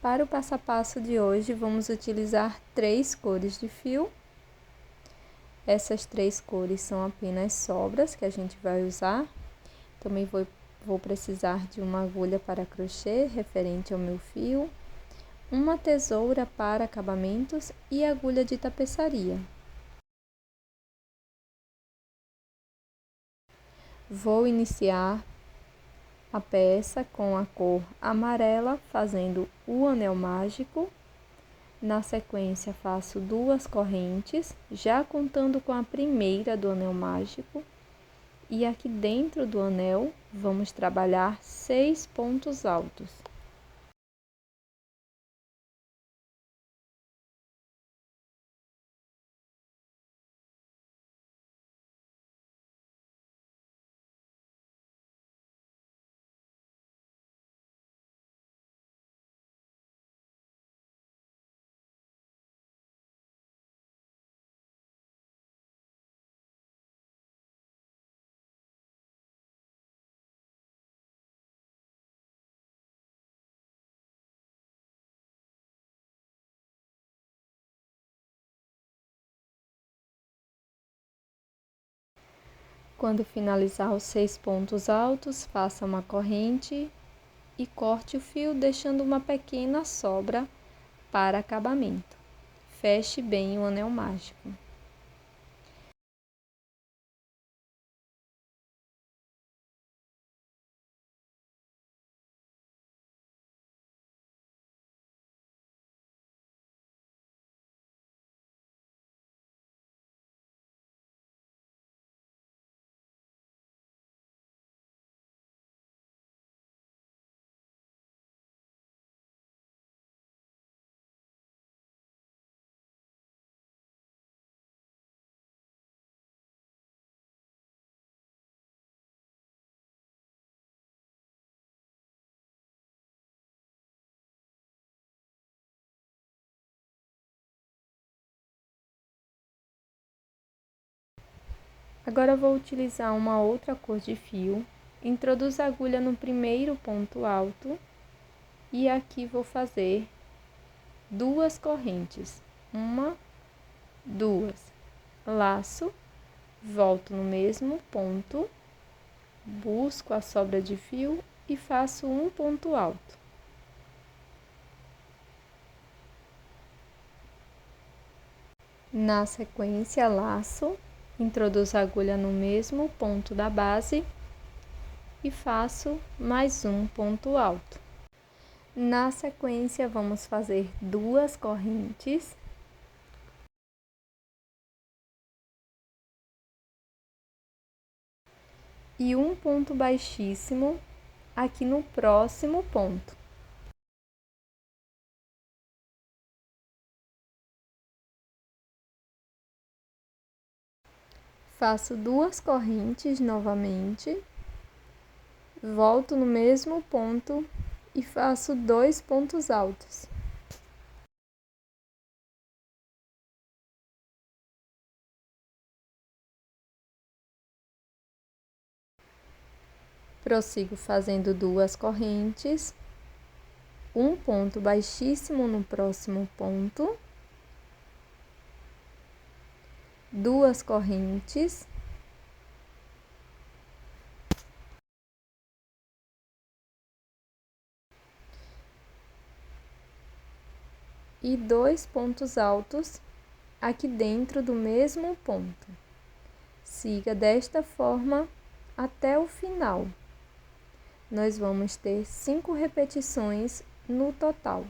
Para o passo a passo de hoje, vamos utilizar 3 cores de fio. Essas 3 cores são apenas sobras que a gente vai usar. Também vou precisar de uma agulha para crochê referente ao meu fio, uma tesoura para acabamentos e agulha de tapeçaria. Vou iniciar a peça com a cor amarela, fazendo o anel mágico. Na sequência, faço 2 correntes, já contando com a primeira do anel mágico. E aqui dentro do anel, vamos trabalhar 6 pontos altos. Quando finalizar os 6 pontos altos, faça uma corrente e corte o fio, deixando uma pequena sobra para acabamento. Feche bem o anel mágico. Agora vou utilizar uma outra cor de fio. Introduzo a agulha no primeiro ponto alto e aqui vou fazer 2 correntes. 1, 2. Laço, volto no mesmo ponto, busco a sobra de fio e faço um ponto alto. Na sequência, laço, introduzo a agulha no mesmo ponto da base e faço mais um ponto alto. Na sequência, vamos fazer 2 correntes. E um ponto baixíssimo aqui no próximo ponto. Faço 2 correntes novamente, volto no mesmo ponto e faço 2 pontos altos. Prossigo fazendo 2 correntes, um ponto baixíssimo no próximo ponto, 2 correntes, e 2 pontos altos aqui dentro do mesmo ponto. Siga desta forma até o final. Nós vamos ter 5 repetições no total.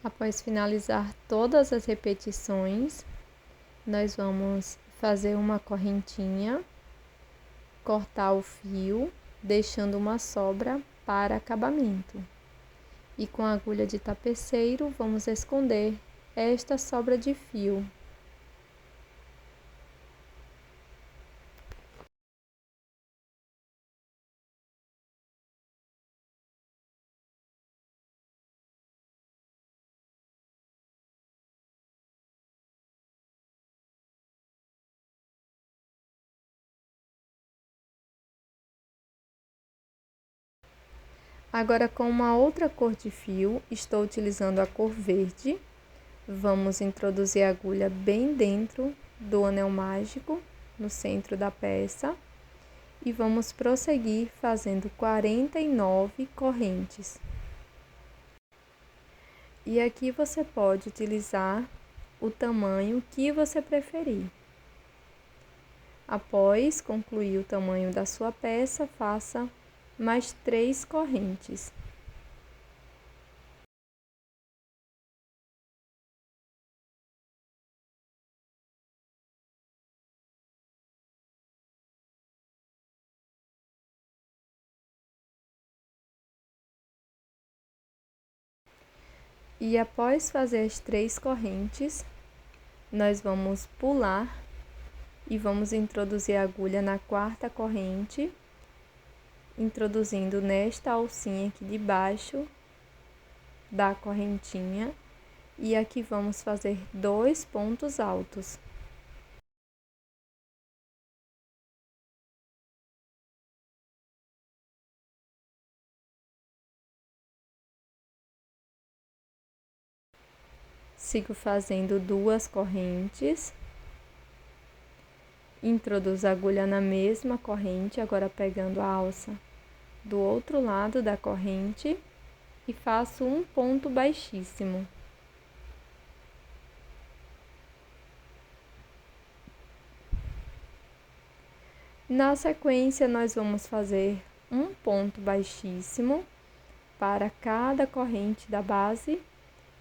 Após finalizar todas as repetições, nós vamos fazer uma correntinha, cortar o fio, deixando uma sobra para acabamento. E com a agulha de tapeceiro, vamos esconder esta sobra de fio. Agora, com uma outra cor de fio, estou utilizando a cor verde. Vamos introduzir a agulha bem dentro do anel mágico, no centro da peça, e vamos prosseguir fazendo 49 correntes. E aqui você pode utilizar o tamanho que você preferir. Após concluir o tamanho da sua peça, faça mais 3 correntes. E após fazer as 3 correntes, nós vamos pular e vamos introduzir a agulha na quarta corrente, introduzindo nesta alcinha aqui de baixo da correntinha, e aqui vamos fazer 2 pontos altos. Sigo fazendo 2 correntes, introduzo a agulha na mesma corrente, agora pegando a alça do outro lado da corrente e faço um ponto baixíssimo. Na sequência, nós vamos fazer um ponto baixíssimo para cada corrente da base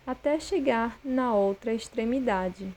até chegar na outra extremidade.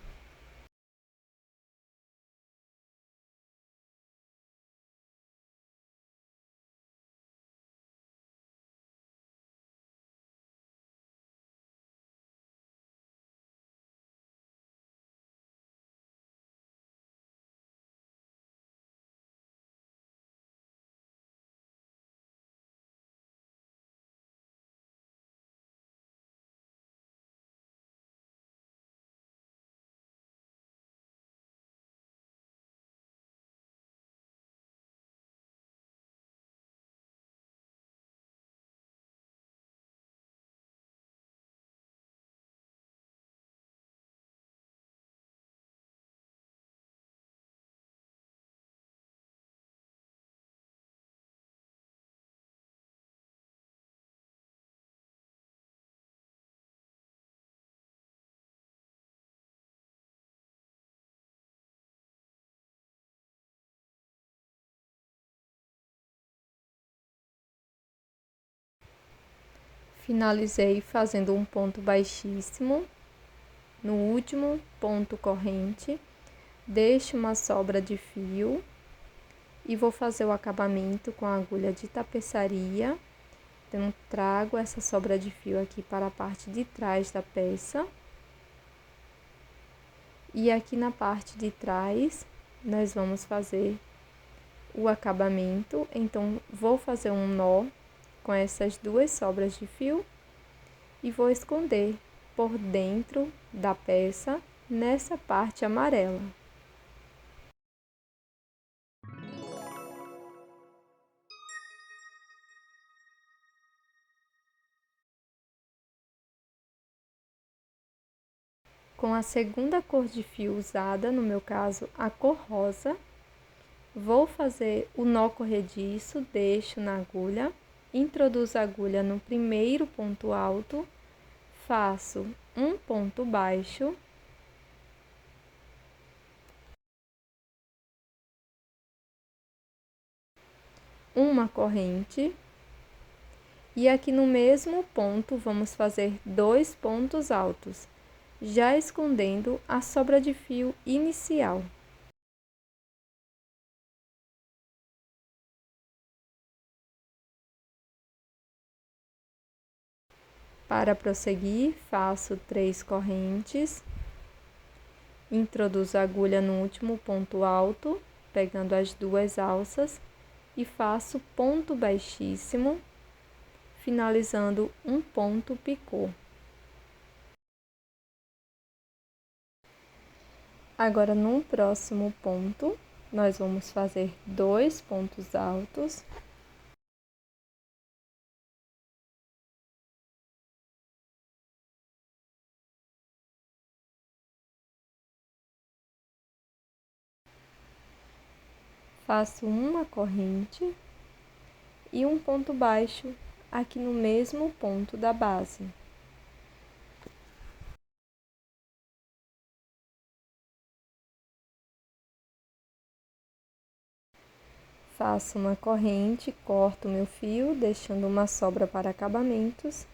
Finalizei fazendo um ponto baixíssimo no último ponto corrente, deixo uma sobra de fio e vou fazer o acabamento com a agulha de tapeçaria. Então, trago essa sobra de fio aqui para a parte de trás da peça. E aqui na parte de trás, nós vamos fazer o acabamento. Então, vou fazer um nó com essas 2 sobras de fio e vou esconder por dentro da peça nessa parte amarela. Com a segunda cor de fio usada, no meu caso a cor rosa, vou fazer o nó corrediço, deixo na agulha, introduzo a agulha no primeiro ponto alto, faço um ponto baixo, uma corrente E aqui no mesmo ponto, vamos fazer 2 pontos altos, já escondendo a sobra de fio inicial. Para prosseguir, faço 3 correntes, introduzo a agulha no último ponto alto, pegando as 2 alças, e faço ponto baixíssimo, finalizando um ponto picô. Agora, no próximo ponto, nós vamos fazer 2 pontos altos. Faço uma corrente e um ponto baixo aqui no mesmo ponto da base. Faço uma corrente, corto meu fio, deixando uma sobra para acabamentos,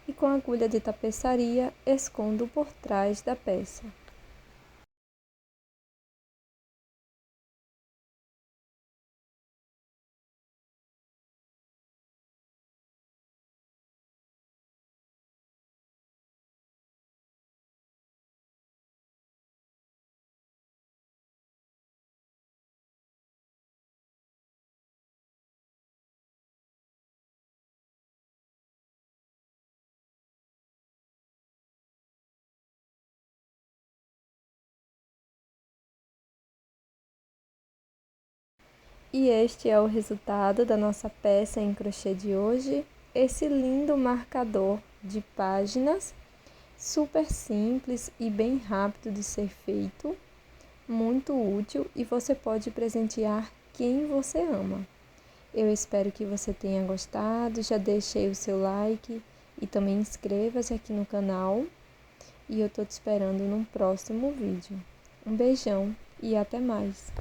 e com a agulha de tapeçaria escondo por trás da peça. E este é o resultado da nossa peça em crochê de hoje. Esse lindo marcador de páginas, super simples e bem rápido de ser feito, muito útil, e você pode presentear quem você ama. Eu espero que você tenha gostado, já deixei o seu like e também inscreva-se aqui no canal. E eu tô te esperando no próximo vídeo. Um beijão e até mais!